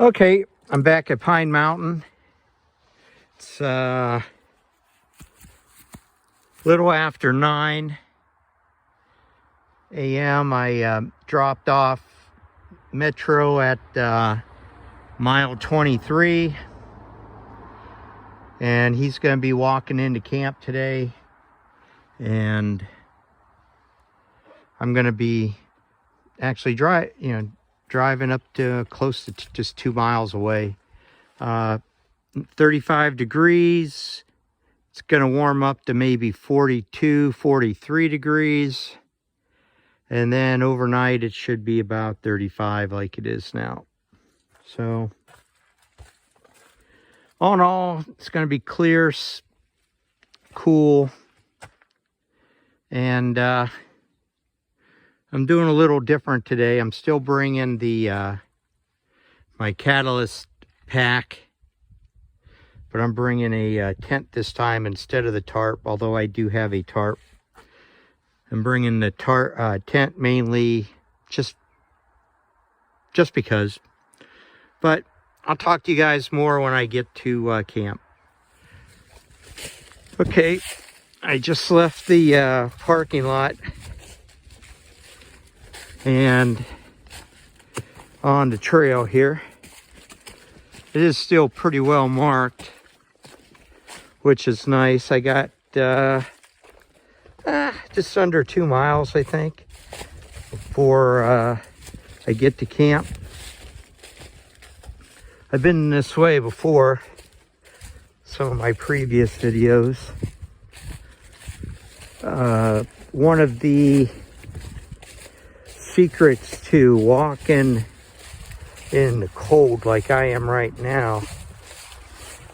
Okay, I'm back at Pine Mountain. It's little after 9 a.m. I dropped off Metro at mile 23, and he's going to be walking into camp today, and I'm going to be actually driving up to close to just 2 miles away. 35 degrees. It's going to warm up to maybe 42, 43 degrees. And then overnight it should be about 35 like it is now. So all in all, it's going to be clear, cool. And I'm doing a little different today. I'm still bringing the my Catalyst pack, but I'm bringing a tent this time instead of the tarp, although I do have a tarp. I'm bringing the tent mainly just because. But I'll talk to you guys more when I get to camp. Okay, I just left the parking lot and on the trail here. It is still pretty well marked, which is nice. I got just under 2 miles, I think, before I get to camp. I've been this way before, some of my previous videos. One of the secrets to walking in the cold like I am right now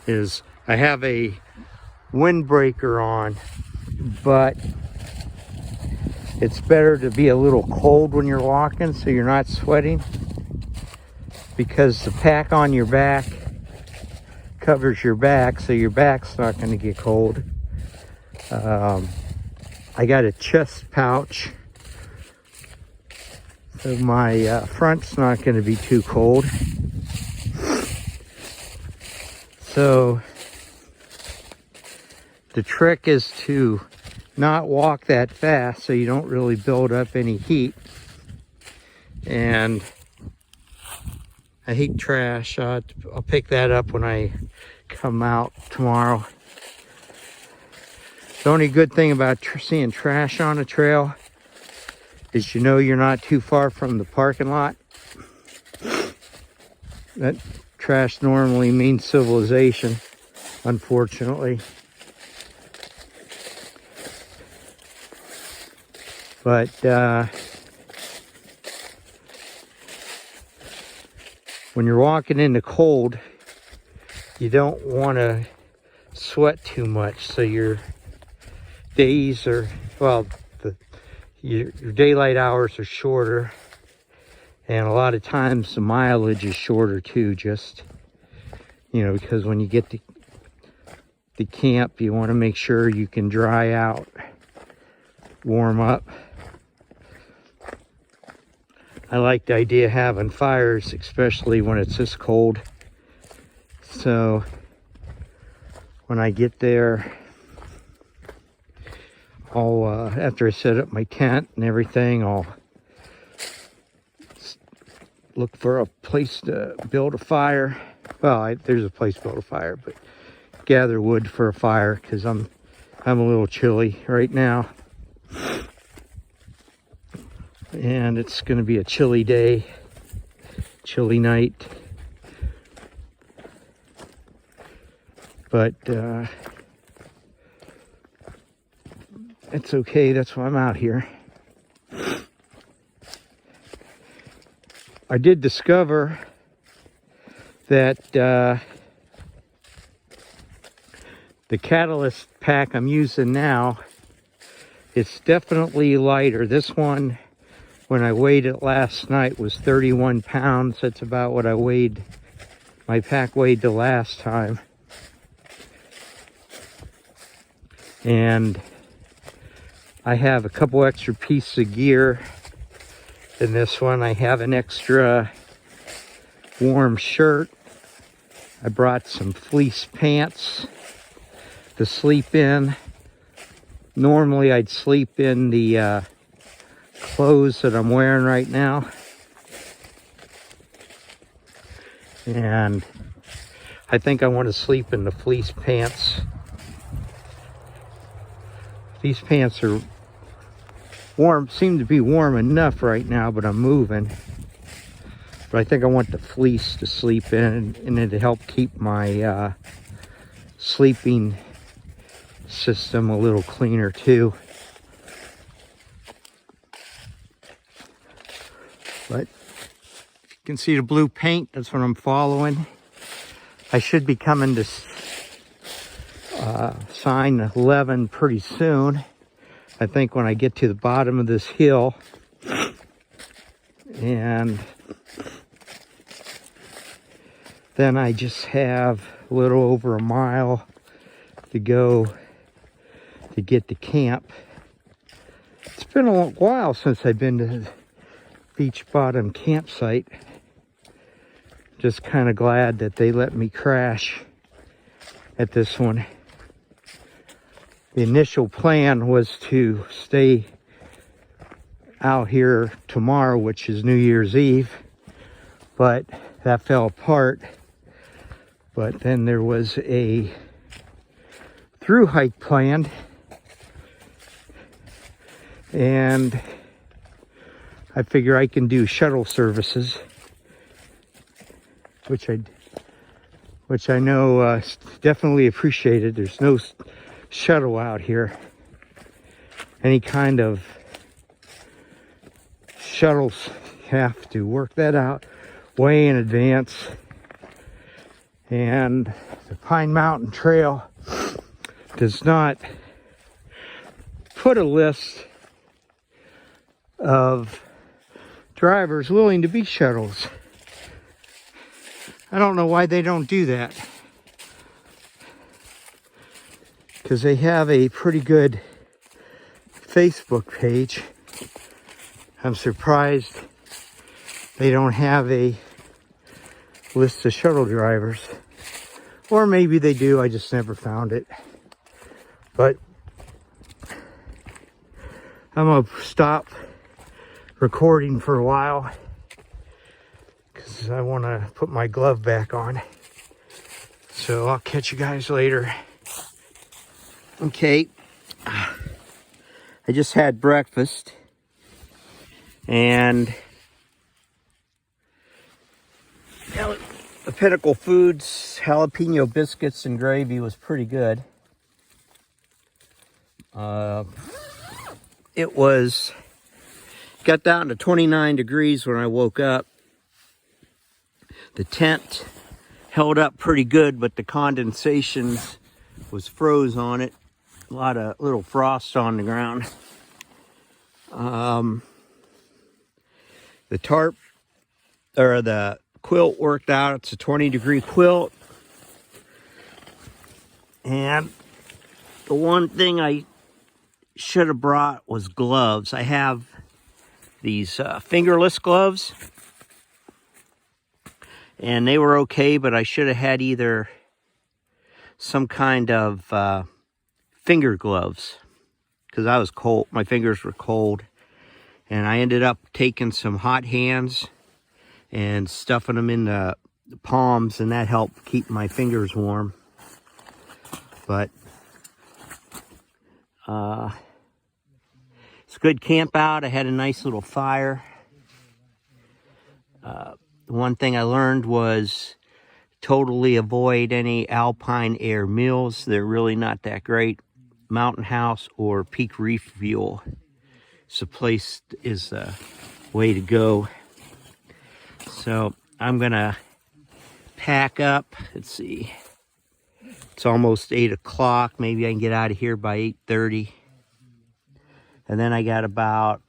is I have a windbreaker on, but it's better to be a little cold when you're walking so you're not sweating, because the pack on your back covers your back, so your back's not going to get cold. I got a chest pouch, so my front's not going to be too cold. So the trick is to not walk that fast so you don't really build up any heat. And I hate trash. I'll pick that up when I come out tomorrow. The only good thing about seeing trash on a trail is you know you're not too far from the parking lot. That trash normally means civilization, unfortunately. But when you're walking in the cold, you don't want to sweat too much, so your days are, well, your daylight hours are shorter, and a lot of times the mileage is shorter too, just, you know, because when you get to the camp, you want to make sure you can dry out, warm up. I like the idea of having fires, especially when it's this cold. So when I get there, I'll after I set up my tent and everything, I'll look for a place to build a fire. Well, there's a place to build a fire, but gather wood for a fire, because I'm a little chilly right now. And it's going to be a chilly day, chilly night. But it's okay, that's why I'm out here. I did discover that the Catalyst pack I'm using now, it's definitely lighter. This one, when I weighed it last night, was 31 pounds. That's about what my pack weighed the last time. And I have a couple extra pieces of gear in this one. I have an extra warm shirt. I brought some fleece pants to sleep in. Normally I'd sleep in the clothes that I'm wearing right now. And I think I want to sleep in the fleece pants. These pants are warm, seem to be warm enough right now, but I'm moving. But I think I want the fleece to sleep in, and it'll help keep my sleeping system a little cleaner too. But you can see the blue paint, that's what I'm following. I should be coming to sign 11 pretty soon. I think when I get to the bottom of this hill. And then I just have a little over a mile to go to get to camp. It's been a long while since I've been to the Beach Bottom campsite. Just kind of glad that they let me crash at this one. The initial plan was to stay out here tomorrow, which is New Year's Eve, but that fell apart. But then there was a through hike planned, and I figure I can do shuttle services, which I know definitely appreciated. There's no shuttle out here. Any kind of shuttles, have to work that out way in advance. And the Pine Mountain Trail does not put a list of drivers willing to be shuttles. I don't know why they don't do that, because they have a pretty good Facebook page. I'm surprised they don't have a list of shuttle drivers. Or maybe they do, I just never found it. But I'm gonna stop recording for a while because I want to put my glove back on. So I'll catch you guys later. Okay, I just had breakfast, and the Pinnacle Foods jalapeno biscuits and gravy was pretty good. It got down to 29 degrees when I woke up. The tent held up pretty good, but the condensation was froze on it. A lot of little frost on the ground. The tarp, or the quilt, worked out. It's a 20-degree quilt. And the one thing I should have brought was gloves. I have these fingerless gloves, and they were okay, but I should have had either some kind of finger gloves, because I was cold. My fingers were cold, and I ended up taking some hot hands and stuffing them in the palms, and that helped keep my fingers warm. But it's a good camp out. I had a nice little fire. The one thing I learned was totally avoid any Alpine Air meals. They're really not that great. Mountain House or Peak Refuel is the way to go. So I'm gonna pack up. Let's see. It's almost 8 o'clock. Maybe I can get out of here by 8:30. And then I got about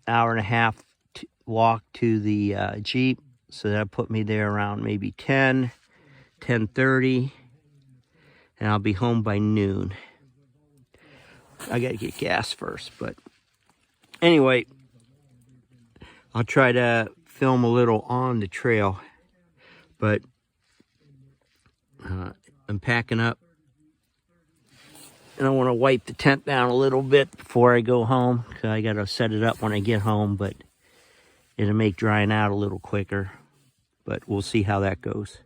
an hour and a half to walk to the Jeep. So that put me there around maybe 10:30. And I'll be home by noon. I gotta get gas first, but anyway, I'll try to film a little on the trail. But I'm packing up. And I want to wipe the tent down a little bit before I go home. Cause I got to set it up when I get home, but it'll make drying out a little quicker. But we'll see how that goes.